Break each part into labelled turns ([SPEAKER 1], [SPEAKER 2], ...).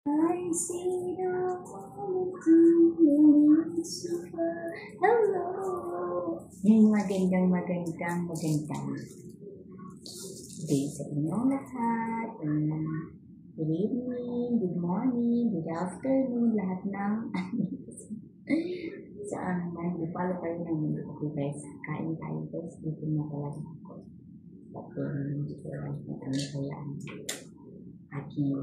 [SPEAKER 1] I see the quality super. Hello! Yung magandang day sa inyong lahat. Good evening, good morning, good afternoon, lahat ng saan man. Follow kayo ng mundo. Okay guys, kain tayo guys. Dito na talaga ako. Pati hindi ko alam kung ano kaya ang aking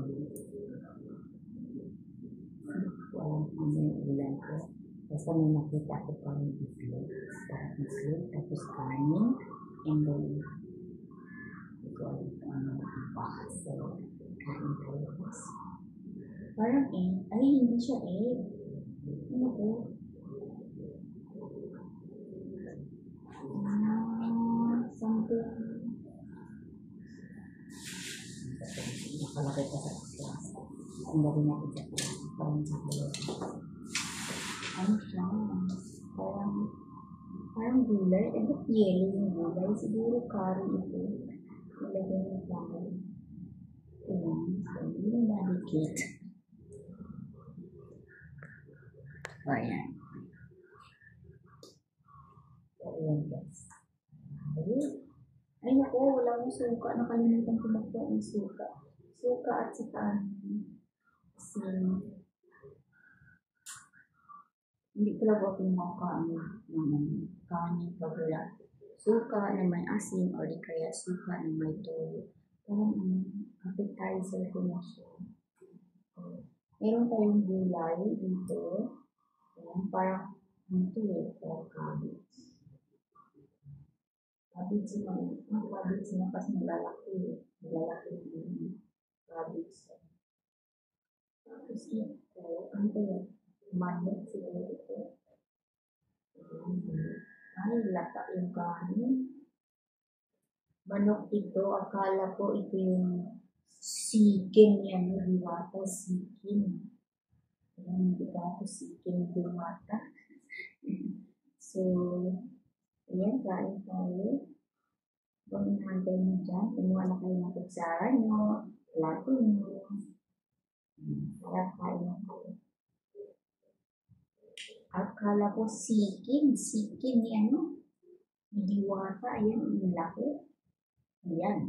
[SPEAKER 1] walang ano yung ulan ko. Basta may nakita ko parang itlog. Parang itlog, tapos kanin, and then hindi ko alam kung ano iba. So, kain tayo guys. Parang ay hindi siya ano ko? Something. Nakalaki pa sa class. Ang dami natin sa class. Parang sa class. Ano siya? Parang gulay. Ba't yellow yung gulay? Siguro curry ito. Nilagay ng curry. Ayan. So, hindi na madikit. Ayan. So, ayan guys. Ay naku, wala akong suka. Nakalimutan ko magkuha ng suka. Suka at saka kasi hindi talaga ako makain ng kanin pag wala suka na may asin o di kaya suka na may toyo. Parang appetizer ko na siya. Meron tayong gulay dito. Ayan, parang parang cabbage. Cabbage na kasi malalaki. Malalaki yung cabbage. Tapos ito, ano ba yan? Manok siguro ito. Ay, lata yung kanin. Manok ito, akala ko ito yung sikin yan, diwata sikin. Ayan, diwata sikin, diwata. So, ayan, kain tayo. Kung inahantay mo dyan, kumuha na kayo ng kutsara nyo, plato nyo. Para kain na kayo. Akala ko sikin yan, no? Diwata, ayan, ang laki. Ayan.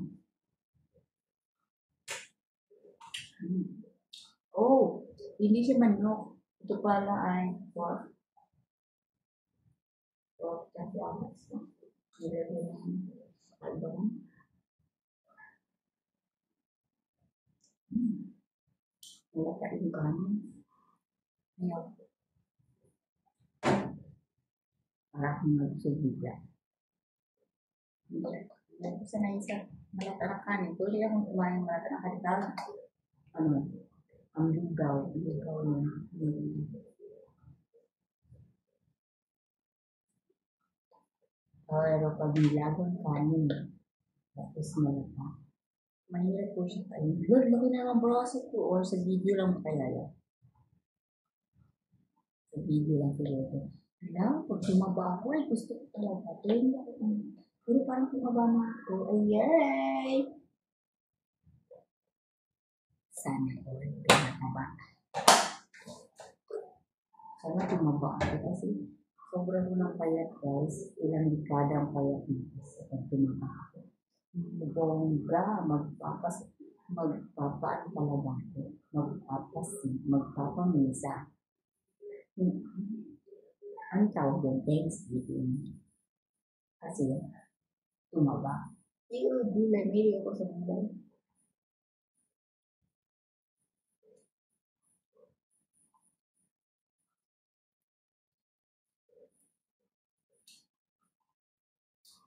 [SPEAKER 1] Oh, hindi siya manok. Ito pala ay pork. Pork kasi amas, no? Nilagay ng albong. Wala pa rin kanin. Ngayon, para akong magsubigla. Dahil ko sanay sa malata na kanin. Pwede akong kumain ng malata na kanin. Ano? Ang lugaw. Lugaw yun. Pero pag nilagang kanin, tapos malata, mahirap po siya kain. Lord, laki na ang braso ko. Or sa video lang kaya yan. Sa video lang siguro. Alam, pag tumaba ako, ay gusto ko talaga. Pero parang tumaba na ako. Ay, sana all tumaba. Sana tumaba ako kasi sobrang ko ng payat guys. Ilang dekada ang payat nito pag tumaba ako. Bongga, magpapaan talaga ako. Magpapamisa. Ang tawag doon, Thanksgiving. Kasi tumaba. Gulay, may ako sa gulay.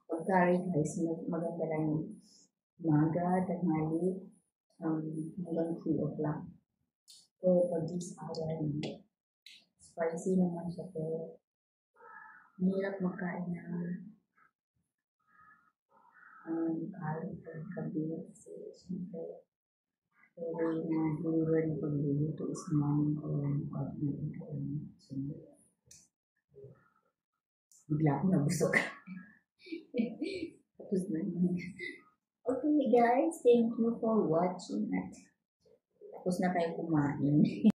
[SPEAKER 1] Pagkari guys, maganda lang yung umaga, tanghali, hanggang 3 o'clock. So, pag this hour, spicy naman siya pero mahirap magkain ng curry or gabi kasi siyempre pero na deliver ng pagluluto is morning ko lang pag nagkakain. So, bigla akong nabusog. Tapos na yun. Okay guys, thank you for watching at Tapos na kayo kumain.